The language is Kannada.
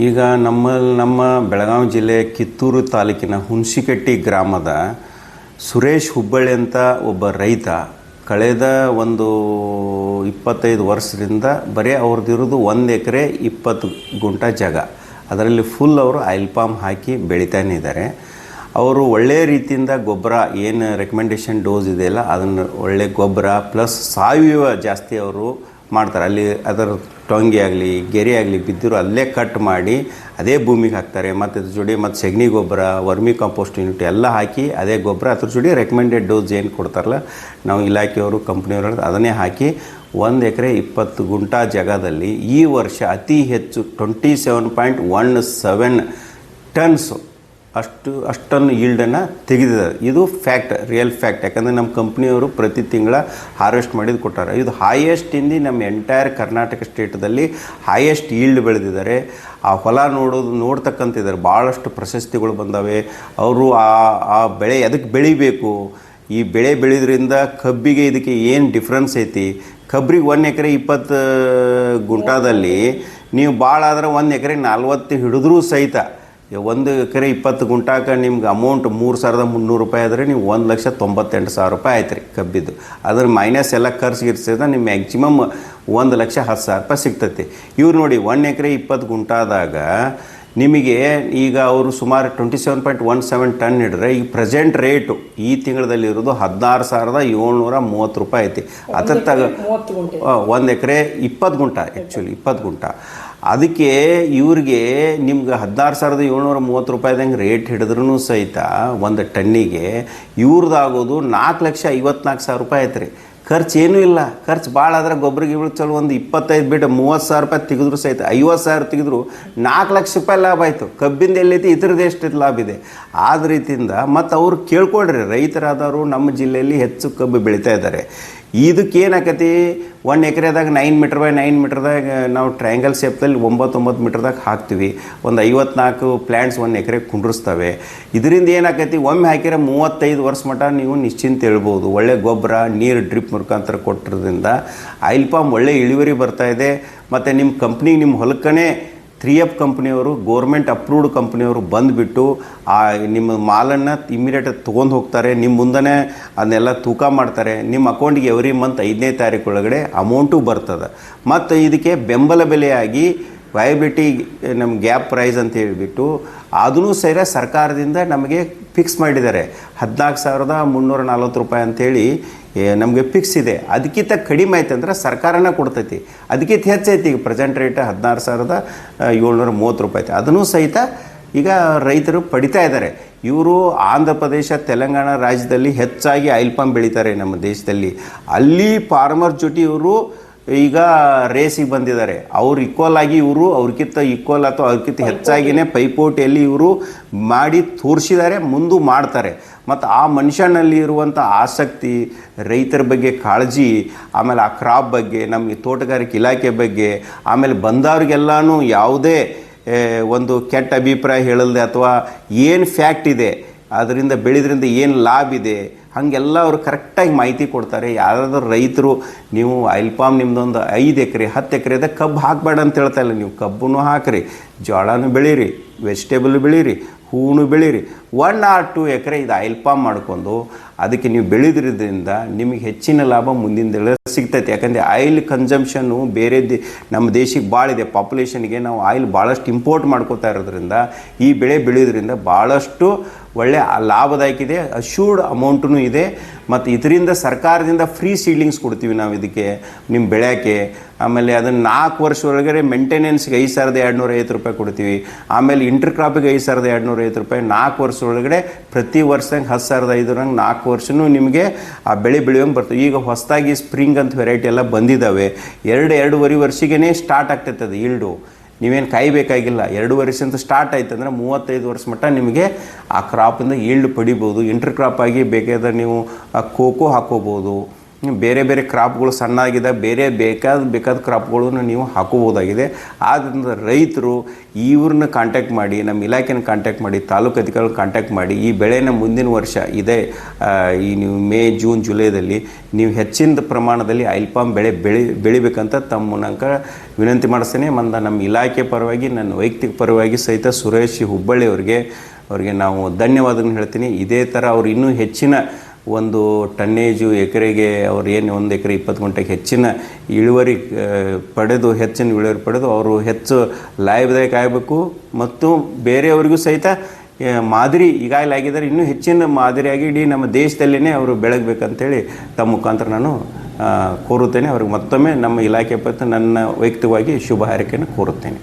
ಈಗ ನಮ್ಮ ಬೆಳಗಾವಿ ಜಿಲ್ಲೆ ಕಿತ್ತೂರು ತಾಲೂಕಿನ ಹುಣಸಿಕಟ್ಟಿ ಗ್ರಾಮದ ಸುರೇಶ್ ಹುಬ್ಬಳ್ಳಿ ಅಂತ ಒಬ್ಬ ರೈತ ಕಳೆದ ಒಂದು 25 ವರ್ಷದಿಂದ ಬರೀ ಅವ್ರದ್ದಿರೋದು 1 ಎಕರೆ 20 ಗುಂಟ ಜಾಗ, ಅದರಲ್ಲಿ ಫುಲ್ ಅವರು ಆಯಿಲ್ ಪಾಮ್ ಹಾಕಿ ಬೆಳಿತಾನೆ ಇದ್ದಾರೆ. ಅವರು ಒಳ್ಳೆಯ ರೀತಿಯಿಂದ ಗೊಬ್ಬರ ಏನು ರೆಕಮೆಂಡೇಷನ್ ಡೋಸ್ ಇದೆಯಲ್ಲ ಅದನ್ನು ಒಳ್ಳೆ ಗೊಬ್ಬರ ಪ್ಲಸ್ ಸಾವಯವ ಜಾಸ್ತಿ ಅವರು ಮಾಡ್ತಾರೆ. ಅಲ್ಲಿ ಅದರ ಟೊಂಗೆ ಆಗಲಿ ಗೆರೆ ಆಗಲಿ ಬಿದ್ದಿರೋ ಅಲ್ಲೇ ಕಟ್ ಮಾಡಿ ಅದೇ ಭೂಮಿಗೆ ಹಾಕ್ತಾರೆ. ಮತ್ತು ಅದ್ರ ಜೋಡಿ ಮತ್ತು ಸಗಣಿ ಗೊಬ್ಬರ, ವರ್ಮಿ ಕಾಂಪೋಸ್ಟ್ ಯೂನಿಟ್ ಎಲ್ಲ ಹಾಕಿ ಅದೇ ಗೊಬ್ಬರ ಅದ್ರ ಜೋಡಿ ರೆಕಮೆಂಡೆಡ್ ಡೋಸ್ ಏನು ಕೊಡ್ತಾರಲ್ಲ ನಾವು ಇಲಾಖೆಯವರು ಕಂಪ್ನಿಯವರು ಅದನ್ನೇ ಹಾಕಿ 1 ಎಕರೆ 20 ಗುಂಟ ಜಾಗದಲ್ಲಿ ಈ ವರ್ಷ ಅತಿ ಹೆಚ್ಚು 27.17 ಟನ್ಸ್ ಅಷ್ಟನ್ನು ಈಲ್ಡನ್ನು ತೆಗೆದಿದ್ದಾರೆ. ಇದು ಫ್ಯಾಕ್ಟ್, ರಿಯಲ್ ಫ್ಯಾಕ್ಟ್. ಯಾಕಂದರೆ ನಮ್ಮ ಕಂಪ್ನಿಯವರು ಪ್ರತಿ ತಿಂಗಳ ಹಾರ್ವೆಸ್ಟ್ ಮಾಡಿದ್ದು ಕೊಟ್ಟಾರೆ. ಇದು ಹೈಯೆಸ್ಟ್ ಇಂದು ನಮ್ಮ ಎಂಟೈರ್ ಕರ್ನಾಟಕ ಸ್ಟೇಟದಲ್ಲಿ ಹೈಯೆಸ್ಟ್ ಈಲ್ಡ್ ಬೆಳೆದಿದ್ದಾರೆ. ಆ ಹೊಲ ನೋಡ್ತಕ್ಕಂತಿದ್ದಾರೆ. ಭಾಳಷ್ಟು ಪ್ರಶಸ್ತಿಗಳು ಬಂದವೆ. ಅವರು ಆ ಬೆಳೆ ಎದಕ್ಕೆ ಬೆಳಿಬೇಕು, ಈ ಬೆಳೆ ಬೆಳೆದ್ರಿಂದ ಕಬ್ಬಿಗೆ ಇದಕ್ಕೆ ಏನು ಡಿಫ್ರೆನ್ಸ್ ಐತಿ, ಕಬ್ಬಿಗೆ 1 ಎಕರೆ 20 ಗುಂಟದಲ್ಲಿ ನೀವು ಭಾಳ ಆದ್ರೆ 1 ಎಕರೆ 40 ಹಿಡಿದ್ರೂ ಸಹಿತ 1 ಎಕರೆ 20 ಗುಂಟಾಕ ನಿಮ್ಗೆ ಅಮೌಂಟ್ 3,300 ರೂಪಾಯಿ ಆದರೆ ನೀವು 1,98,000 ರೂಪಾಯಿ ಆಯ್ತು ರೀ ಕಬ್ಬಿದ್ದು. ಅದ್ರ ಮೈನಸ್ ಎಲ್ಲ ಖರ್ಚಿಗಿರ್ಸಿದ ನಿಮ್ಮ ಮ್ಯಾಕ್ಸಿಮಮ್ 1,10,000 ರೂಪಾಯಿ ಸಿಗ್ತೈತಿ. ಇವ್ರು ನೋಡಿ 1 ಎಕರೆ 20 ಗುಂಟಾದಾಗ ನಿಮಗೆ ಈಗ ಅವರು ಸುಮಾರು 27.17 ಟನ್ ಹಿಡಿದ್ರೆ ಈಗ ಪ್ರೆಸೆಂಟ್ ರೇಟು ಈ ತಿಂಗಳಲ್ಲಿ ಇರೋದು 16,730 ರೂಪಾಯಿ ಐತಿ. ಅದರ ತಗ 1 ಎಕರೆ 20 ಗುಂಟ, ಆ್ಯಕ್ಚುಲಿ 20 ಗುಂಟ. ಅದಕ್ಕೆ ಇವ್ರಿಗೆ ನಿಮ್ಗೆ 16,730 ರೂಪಾಯಿದಂಗೆ ರೇಟ್ ಹಿಡಿದ್ರೂ ಸಹಿತ ಒಂದು ಟನ್ನಿಗೆ ಇವ್ರದ್ದಾಗೋದು 4,54,000 ರೂಪಾಯಿ ಐತೆ ರೀ. ಖರ್ಚು ಏನೂ ಇಲ್ಲ. ಖರ್ಚು ಭಾಳ ಆದ್ರೆ ಗೊಬ್ಬರಿಗೆ ಚಲೋ ಒಂದು 25 ಬಿಟ್ಟು 30,000 ರೂಪಾಯಿ ತೆಗೆದ್ರು ಸಹಿತ 50,000 ತೆಗೆದ್ರು 4 ಲಕ್ಷ ರೂಪಾಯಿ ಲಾಭ ಆಯಿತು. ಕಬ್ಬಿಂದ ಎಲ್ಲೈತಿ ಇತರದ್ದು ಎಷ್ಟು ಲಾಭ ಇದೆ. ಆದ ರೀತಿಯಿಂದ ಮತ್ತು ಅವ್ರು ಕೇಳ್ಕೊಳ್ರಿ, ರೈತರಾದವರು ನಮ್ಮ ಜಿಲ್ಲೆಯಲ್ಲಿ ಹೆಚ್ಚು ಕಬ್ಬು ಬೆಳೀತಾ ಇದ್ದಾರೆ. ಇದಕ್ಕೆ ಏನಾಕತಿ 1 ಎಕರೆದಾಗ 9 ಮೀಟರ್ ಬೈ 9 ಮೀಟರ್ದಾಗ ನಾವು ಟ್ರಯಾಂಗಲ್ ಶೇಪ್ದಲ್ಲಿ 9 ಮೀಟರ್ದಾಗ ಹಾಕ್ತೀವಿ. ಒಂದು 54 ಪ್ಲ್ಯಾಂಟ್ಸ್ 1 ಎಕರೆ ಕುಂಡ್ರಿಸ್ತವೆ. ಇದರಿಂದ ಏನಾಕತಿ ಒಮ್ಮೆ ಹಾಕಿದ್ರೆ 35 ವರ್ಷ ಮಟ್ಟ ನೀವು ನಿಶ್ಚಿಂತ ಹೇಳ್ಬೋದು. ಒಳ್ಳೆ ಗೊಬ್ಬರ ನೀರು ಡ್ರಿಪ್ ಮುಖಾಂತರ ಕೊಟ್ಟಿರೋದ್ರಿಂದ ಆಯಿಲ್ ಪಾಮ್ ಒಳ್ಳೆ ಇಳುವರಿ ಬರ್ತಾಯಿದೆ. ಮತ್ತು ನಿಮ್ಮ ಕಂಪ್ನಿಗೆ ನಿಮ್ಮ ಹೊಲಕ್ಕನೇ 3F ಕಂಪ್ನಿಯವರು ಗೋರ್ಮೆಂಟ್ ಅಪ್ರೂವ್ಡ್ ಕಂಪ್ನಿಯವರು ಬಂದುಬಿಟ್ಟು ನಿಮ್ಮ ಮಾಲನ್ನು ಇಮ್ಮಿಡಿಯೇಟ್ ತೊಗೊಂಡು ಹೋಗ್ತಾರೆ. ನಿಮ್ಮ ಮುಂದೆ ಅದನ್ನೆಲ್ಲ ತೂಕ ಮಾಡ್ತಾರೆ. ನಿಮ್ಮ ಅಕೌಂಟಿಗೆ ಎವ್ರಿ ಮಂತ್ 5ನೇ ತಾರೀಕು ಒಳಗಡೆ ಅಮೌಂಟು ಬರ್ತದೆ. ಮತ್ತು ಇದಕ್ಕೆ ಬೆಂಬಲ ಬೆಲೆಯಾಗಿ ವಯಬಿಲಿಟಿ ನಮ್ಮ ಗ್ಯಾಪ್ ಪ್ರೈಸ್ ಅಂತ ಹೇಳಿಬಿಟ್ಟು ಅದೂ ಸೇರ ಸರ್ಕಾರದಿಂದ ನಮಗೆ ಫಿಕ್ಸ್ ಮಾಡಿದ್ದಾರೆ. 14,340 ರೂಪಾಯಿ ಅಂಥೇಳಿ ನಮಗೆ ಫಿಕ್ಸ್ ಇದೆ. ಅದಕ್ಕಿಂತ ಕಡಿಮೆ ಆಯ್ತು ಅಂದ್ರೆ ಸರ್ಕಾರನ ಕೊಡ್ತೈತಿ. ಅದಕ್ಕಿಂತ ಹೆಚ್ಚೈತಿ. ಈಗ ಪ್ರೆಸೆಂಟ್ ರೇಟ್ 16,730 ರೂಪಾಯಿ ಐತಿ. ಅದನ್ನು ಸಹಿತ ಈಗ ರೈತರು ಪಡಿತಾ ಇದ್ದಾರೆ. ಇವರು ಆಂಧ್ರ ಪ್ರದೇಶ ತೆಲಂಗಾಣ ರಾಜ್ಯದಲ್ಲಿ ಹೆಚ್ಚಾಗಿ ಆಯಿಲ್ ಪಾಮ್ ಬೆಳೀತಾರೆ ನಮ್ಮ ದೇಶದಲ್ಲಿ. ಅಲ್ಲಿ ಫಾರ್ಮರ್ ಜೊತೆ ಇವರು ಈಗ ರೇಸಿಗೆ ಬಂದಿದ್ದಾರೆ. ಅವ್ರು ಈಕ್ವಲ್ ಆಗಿ ಇವರು ಅವ್ರಿಗಿಂತ ಈಕ್ವಲ್ ಅಥವಾ ಅವ್ರಿಗಿಂತ ಹೆಚ್ಚಾಗಿಯೇ ಪೈಪೋಟಿಯಲ್ಲಿ ಇವರು ಮಾಡಿ ತೋರಿಸಿದ್ದಾರೆ, ಮುಂದೆ ಮಾಡ್ತಾರೆ. ಮತ್ತು ಆ ಮನುಷ್ಯನಲ್ಲಿ ಇರುವಂಥ ಆಸಕ್ತಿ, ರೈತರ ಬಗ್ಗೆ ಕಾಳಜಿ, ಆಮೇಲೆ ಆ ಕ್ರಾಪ್ ಬಗ್ಗೆ, ನಮಗೆ ತೋಟಗಾರಿಕೆ ಇಲಾಖೆ ಬಗ್ಗೆ, ಆಮೇಲೆ ಬಂದವ್ರಿಗೆಲ್ಲನೂ ಯಾವುದೇ ಒಂದು ಕೆಟ್ಟ ಅಭಿಪ್ರಾಯ ಹೇಳಲ್ದೆ ಅಥವಾ ಏನು ಫ್ಯಾಕ್ಟ್ ಇದೆ ಅದರಿಂದ ಬೆಳೆದ್ರಿಂದ ಏನು ಲಾಭ ಇದೆ ಹಾಗೆಲ್ಲ ಅವರು ಕರೆಕ್ಟಾಗಿ ಮಾಹಿತಿ ಕೊಡ್ತಾರೆ. ಯಾರಾದರೂ ರೈತರು ನೀವು ಆಯಿಲ್ ಪಾಮ್ ನಿಮ್ಮದೊಂದು 5 ಎಕರೆ 10 ಎಕರೆದಾಗ ಕಬ್ಬು ಹಾಕಬೇಡ ಅಂತ ಹೇಳ್ತಾ ಇಲ್ಲ. ನೀವು ಕಬ್ಬೂ ಹಾಕಿರಿ, ಜೋಳನೂ ಬೆಳೀರಿ, ವೆಜಿಟೇಬಲ್ ಬೆಳೀರಿ, ಹೂವು ಬೆಳೀರಿ. 1 or 2 ಎಕರೆ ಇದು ಆಯಿಲ್ ಪಾಮ್ ಮಾಡ್ಕೊಂಡು ಅದಕ್ಕೆ ನೀವು ಬೆಳೆದ್ರಿಂದ ನಿಮಗೆ ಹೆಚ್ಚಿನ ಲಾಭ ಮುಂದಿನ ಸಿಗ್ತೈತೆ. ಯಾಕಂದರೆ ಆಯಿಲ್ ಕನ್ಸಂಪ್ಷನ್ನು ಬೇರೆ ನಮ್ಮ ದೇಶಕ್ಕೆ ಭಾಳ ಇದೆ. ಪಾಪ್ಯುಲೇಷನ್ಗೆ ನಾವು ಆಯಿಲ್ ಭಾಳಷ್ಟು ಇಂಪೋರ್ಟ್ ಮಾಡ್ಕೋತಾ ಇರೋದ್ರಿಂದ ಈ ಬೆಳೆ ಬೆಳೆಯೋದ್ರಿಂದ ಭಾಳಷ್ಟು ಒಳ್ಳೆ ಲಾಭದಾಯಕ ಇದೆ, ಅಶ್ಯೂರ್ಡ್ ಅಮೌಂಟೂ ಇದೆ. ಮತ್ತು ಇದರಿಂದ ಸರ್ಕಾರದಿಂದ ಫ್ರೀ ಸೀಡ್ಲಿಂಗ್ಸ್ ಕೊಡ್ತೀವಿ ನಾವು ಇದಕ್ಕೆ ನಿಮ್ಮ ಬೆಳೆಯೋಕ್ಕೆ. ಆಮೇಲೆ ಅದನ್ನು 4 ವರ್ಷ ಒಳಗಡೆ ಮೇಂಟೆನೆನ್ಸ್ಗೆ 5,250 ರೂಪಾಯಿ ಕೊಡ್ತೀವಿ. ಆಮೇಲೆ ಇಂಟರ್ ಕ್ರಾಪಿಗೆ 5,250 ರೂಪಾಯಿ. 4 ವರ್ಷ ಒಳಗಡೆ ಪ್ರತಿ ವರ್ಷದಂಗೆ 10,500 4 ವರ್ಷವೂ ನಿಮಗೆ ಆ ಬೆಳೆ ಬೆಳೆಯೋಂಗೆ ಬರ್ತವೆ. ಈಗ ಹೊಸದಾಗಿ ಸ್ಪ್ರಿಂಗ್ ಅಂತ ವೆರೈಟಿ ಎಲ್ಲ ಬಂದಿದ್ದಾವೆ. 2-2.5 ವರ್ಷಗೇ ಸ್ಟಾರ್ಟ್ ಆಗ್ತೈತದೆ ಈಲ್ಡು. ನೀವೇನು ಕಾಯಬೇಕಾಗಿಲ್ಲ. 2 ವರ್ಷದಿಂದ ಸ್ಟಾರ್ಟ್ ಆಯ್ತು ಅಂದರೆ 35 ವರ್ಷ ಮಟ್ಟ ನಿಮಗೆ ಆ ಕ್ರಾಪಿಂದ ಈಲ್ಡ್ ಪಡಿಬೋದು. ಇಂಟರ್ ಕ್ರಾಪ್ ಆಗಿ ಬೇಕಾದ್ರೆ ನೀವು ಕೋಕೋ ಹಾಕೋಬೋದು, ಬೇರೆ ಬೇರೆ ಕ್ರಾಪ್ಗಳು ಸಣ್ಣಾಗಿದೆ, ಬೇಕಾದ ಕ್ರಾಪ್ಗಳನ್ನು ನೀವು ಹಾಕೋಬೋದಾಗಿದೆ. ಆದ್ದರಿಂದ ರೈತರು ಇವ್ರನ್ನ ಕಾಂಟ್ಯಾಕ್ಟ್ ಮಾಡಿ, ನಮ್ಮ ಇಲಾಖೆನ ಕಾಂಟ್ಯಾಕ್ಟ್ ಮಾಡಿ, ತಾಲೂಕು ಅಧಿಕಾರಿಗಳನ್ನ ಕಾಂಟ್ಯಾಕ್ಟ್ ಮಾಡಿ, ಈ ಬೆಳೆನ ಮುಂದಿನ ವರ್ಷ ಇದೆ ಈ ನೀವು ಮೇ, ಜೂನ್, ಜುಲೈದಲ್ಲಿ ನೀವು ಹೆಚ್ಚಿನ ಪ್ರಮಾಣದಲ್ಲಿ ಆಯಿಲ್ ಪಾಮ್ ಬೆಳಿಬೇಕಂತ ತಮ್ಮ ಮೂಲಕ ವಿನಂತಿ ಮಾಡಿಸ್ತೇನೆ. ಮತ್ತು ನಮ್ಮ ಇಲಾಖೆ ಪರವಾಗಿ, ನನ್ನ ವೈಯಕ್ತಿಕ ಪರವಾಗಿ ಸಹಿತ ಸುರೇಶ್ ಹುಬ್ಬಳ್ಳಿ ಅವ್ರಿಗೆ ನಾವು ಧನ್ಯವಾದಗಳನ್ನು ಹೇಳ್ತೀನಿ. ಇದೇ ಥರ ಅವ್ರು ಇನ್ನೂ ಹೆಚ್ಚಿನ ಒಂದು ಟನ್ನೇಜು ಎಕರೆಗೆ ಅವ್ರು ಏನು 1 ಎಕರೆ 20 ಗುಂಟೆಗೆ ಹೆಚ್ಚಿನ ಇಳುವರಿ ಪಡೆದು ಅವರು ಹೆಚ್ಚು ಲಾಭದಾಯಕ ಆಗಬೇಕು ಮತ್ತು ಬೇರೆಯವರಿಗೂ ಸಹಿತ ಮಾದರಿ ಈಗಾಗಲೇ ಆಗಿದ್ದಾರೆ, ಇನ್ನೂ ಹೆಚ್ಚಿನ ಮಾದರಿಯಾಗಿ ಇಡೀ ನಮ್ಮ ದೇಶದಲ್ಲೇ ಅವರು ಬೆಳಗಬೇಕಂತೇಳಿ ತಮ್ಮ ಮುಖಾಂತರ ನಾನು ಕೋರುತ್ತೇನೆ. ಅವ್ರಿಗೆ ಮತ್ತೊಮ್ಮೆ ನಮ್ಮ ಇಲಾಖೆ ಪತ್ರ ನನ್ನ ವೈಯಕ್ತಿಕವಾಗಿ ಶುಭ ಹಾರೈಕೆಯನ್ನು ಕೋರುತ್ತೇನೆ.